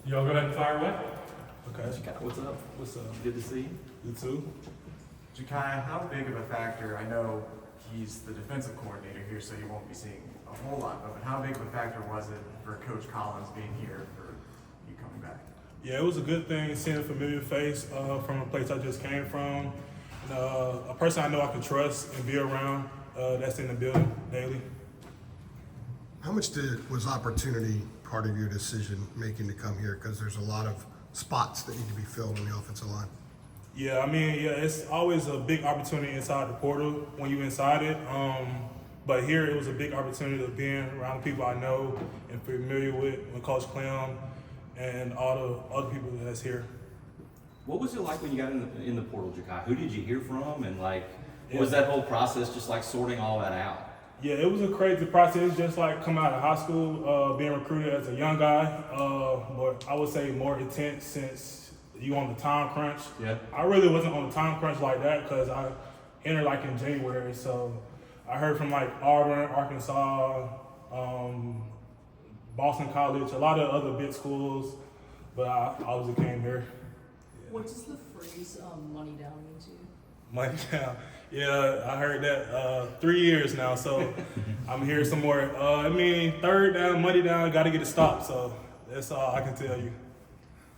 Y'all go ahead and fire away. Okay. Jakiah, what's up? What's up? Good to see you. You too? Jakiah, how big of a factor, I know he's the defensive coordinator here, so you won't be seeing a whole lot of it. How big of a factor was it for Coach Collins being here for you coming back? Yeah, it was a good thing seeing a familiar face from a place I just came from. And, a person I know I can trust and be around that's in the building daily. How much was opportunity part of your decision making to come here? Because there's a lot of spots that need to be filled on the offensive line. Yeah, it's always a big opportunity inside the portal when you're inside it. But here it was a big opportunity of being around the people I know and familiar with Coach Clem and all the other people that's here. What was it like when you got in the portal, Jakiah? Who did you hear from, and what was that whole process just like sorting all that out? Yeah, it was a crazy process, just like coming out of high school, being recruited as a young guy. But I would say more intense since you on the time crunch. Yeah. I really wasn't on the time crunch like that because I entered like in January. So I heard from like Auburn, Arkansas, Boston College, a lot of other big schools, but I obviously came here. What does the phrase money down mean to you? Money down. Yeah, I heard that 3 years now, so I'm here some more. Third down, money down, got to get it stopped. So that's all I can tell you.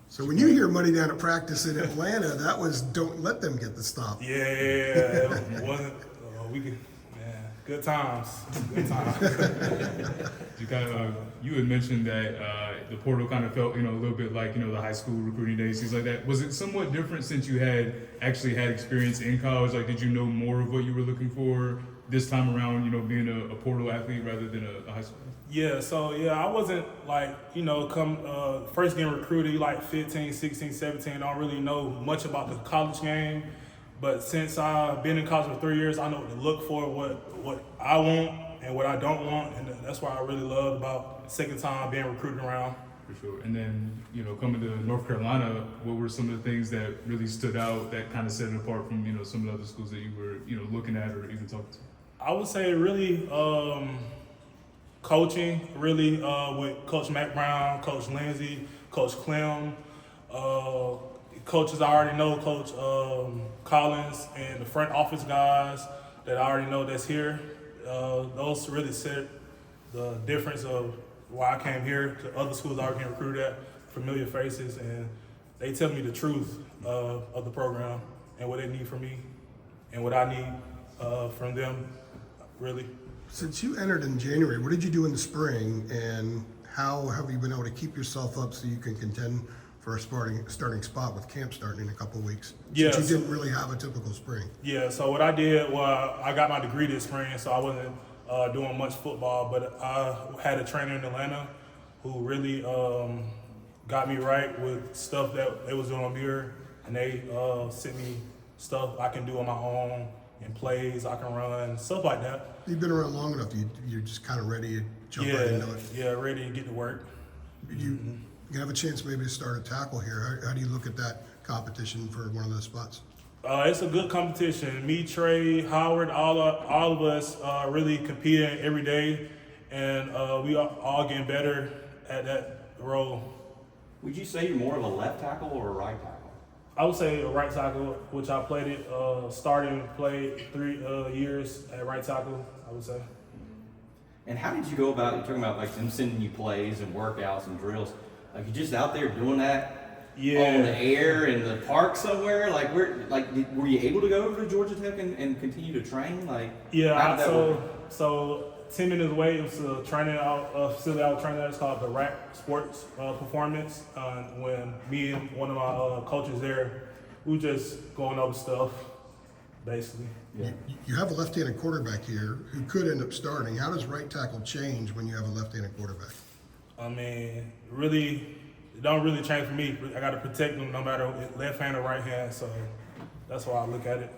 So when you hear money down at practice in Atlanta, that was don't let them get the stop. Yeah, it wasn't. Good times. Good times. You had mentioned that the portal kind of felt, a little bit like, the high school recruiting days, things like that. Was it somewhat different since you had actually had experience in college? Like, did you know more of what you were looking for this time around, being a portal athlete rather than a high school? Yeah, I wasn't like, first getting recruited, like 15, 16, 17, I don't really know much about the college game. But since I've been in college for 3 years, I know what to look for, what I want and what I don't want. And that's what I really loved about second time being recruited around. For sure. And then, coming to North Carolina, what were some of the things that really stood out that kind of set it apart from, some of the other schools that you were, looking at or even talking to? I would say really coaching, really with Coach Matt Brown, Coach Lindsey, Coach Clem, coaches I already know, Coach Collins, and the front office guys that I already know that's here. Those really set the difference of why I came here to other schools I already recruited at, familiar faces, and they tell me the truth of the program and what they need from me and what I need from them, really. Since you entered in January, what did you do in the spring, and how have you been able to keep yourself up so you can contend for a starting spot with camp starting in a couple of weeks? Yeah, Since you didn't really have a typical spring. Yeah, so what I did was I got my degree this spring, so I wasn't doing much football, but I had a trainer in Atlanta who really got me right with stuff that they was doing on here, and they sent me stuff I can do on my own and plays I can run, stuff like that. You've been around long enough, you're just kind of ready to jump right into it. Yeah, ready to get to work. You have a chance maybe to start a tackle here. How do you look at that competition for one of those spots? It's a good competition. Me, Trey, Howard, all of us really competing every day, and we are all getting better at that role. Would you say you're more of a left tackle or a right tackle? I would say a right tackle, which I played it, played 3 years at right tackle, I would say. And how did you go about, you're talking about like them sending you plays and workouts and drills, like you just out there doing that on the air in the park somewhere? Like were you able to go over to Georgia Tech and continue to train? So 10 minutes away, it was a training facility I was training at. It's called the Rack Sports Performance. When me and one of my coaches there, we were just going over stuff, basically. Yeah. You have a left-handed quarterback here who could end up starting. How does right tackle change when you have a left-handed quarterback? Really, it don't really change for me. I got to protect them no matter left hand or right hand, so that's why I look at it.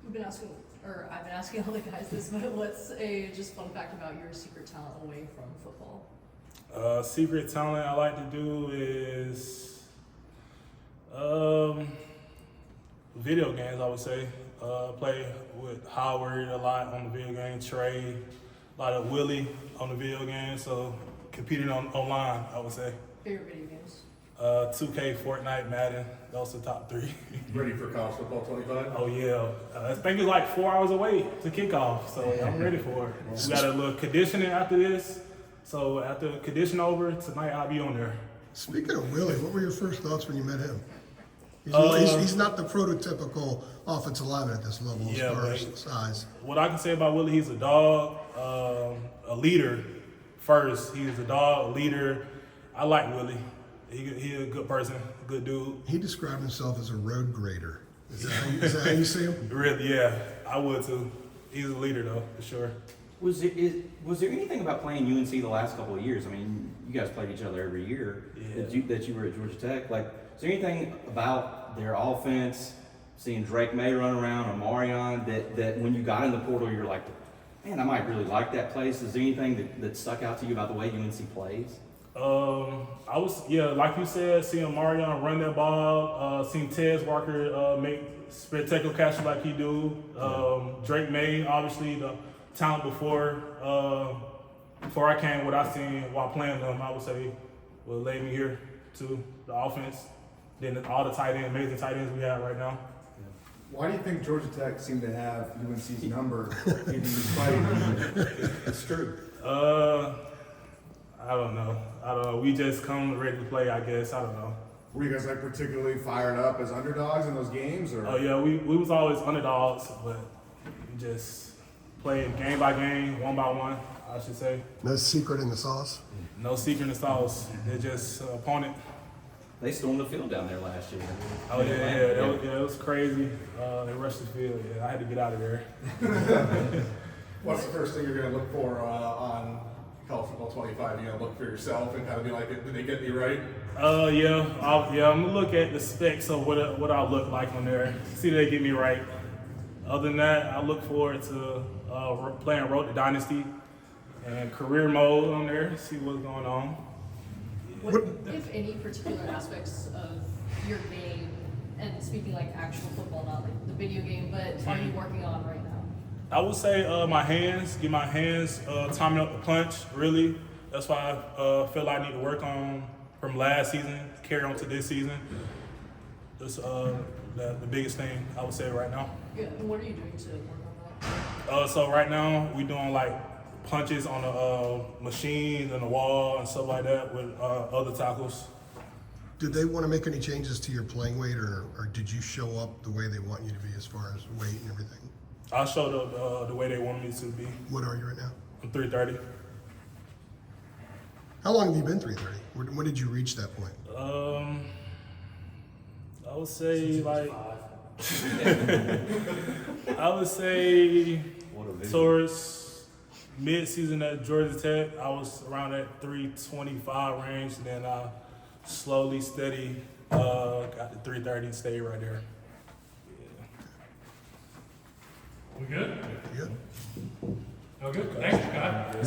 I've been asking all the guys this, but what's a just fun fact about your secret talent away from football? Secret talent I like to do is video games, I would say. Play with Howard a lot on the video game, Trey, a lot of Willie on the video game, so competing online, I would say. Favorite video games? 2K, Fortnite, Madden. Those are the top 3. Ready for college football 25? Oh yeah, I think it's like 4 hours away to kickoff, so I'm ready for it. We got a little conditioning after this, so after condition over tonight, I'll be on there. Speaking of Willie, what were your first thoughts when you met him? He's not the prototypical offensive lineman at this level as far as size. What I can say about Willie, he's a dog, a leader. First, he's a dog, a leader. I like Willie. He a good person, a good dude. He described himself as a road grader. Is that how you see him? Really, yeah, I would too. He's a leader though, for sure. Was there anything about playing UNC the last couple of years? I mean, you guys played each other every year that you were at Georgia Tech. Like, is there anything about their offense, seeing Drake May run around or Marion, that when you got in the portal, you're like, man, I might really like that place? Is there anything that stuck out to you about the way UNC plays? I was, like you said, seeing Marion run that ball, seeing Tez Walker make spectacular catches like he do. Drake May, obviously the talent before I came, what I seen while playing them, I would say, will lay me here to the offense. Then all the amazing tight ends we have right now. Why do you think Georgia Tech seemed to have UNC's number in these fights? It's true. I don't know. We just come ready to play, I guess. I don't know. Were you guys like particularly fired up as underdogs in those games, or? Oh yeah, we was always underdogs, but we just played game by game, one by one, I should say. No secret in the sauce? No secret in the sauce. They're just opponent. They stormed the field down there last year. Oh yeah, it was crazy. They rushed the field. Yeah, I had to get out of there. What's the first thing you're going to look for on college football 25? You going to look for yourself and kind of be like, did they get me right? I'm gonna look at the specs of what I look like on there. See if they get me right. Other than that, I look forward to playing Road to Dynasty and career mode on there. See what's going on. What, if any, particular aspects of your game, and speaking like actual football, not like the video game, but are you working on right now? I would say my hands, get my hands timing up the punch, really. That's why I feel like I need to work on from last season, carry on to this season. That's the biggest thing I would say right now. Yeah, and what are you doing to work on that? So right now, we doing like punches on the machines and the wall and stuff like that with other tackles. Did they want to make any changes to your playing weight, or did you show up the way they want you to be as far as weight and everything? I showed up the way they wanted me to be. What are you right now? I'm 330. How long have you been 330? When did you reach that point? I would say like I would say towards mid-season at Georgia Tech, I was around that 325 range, and then I slowly, steady got to 330 and stayed right there. We good? Good. Oh, good. Thanks, Jakiah.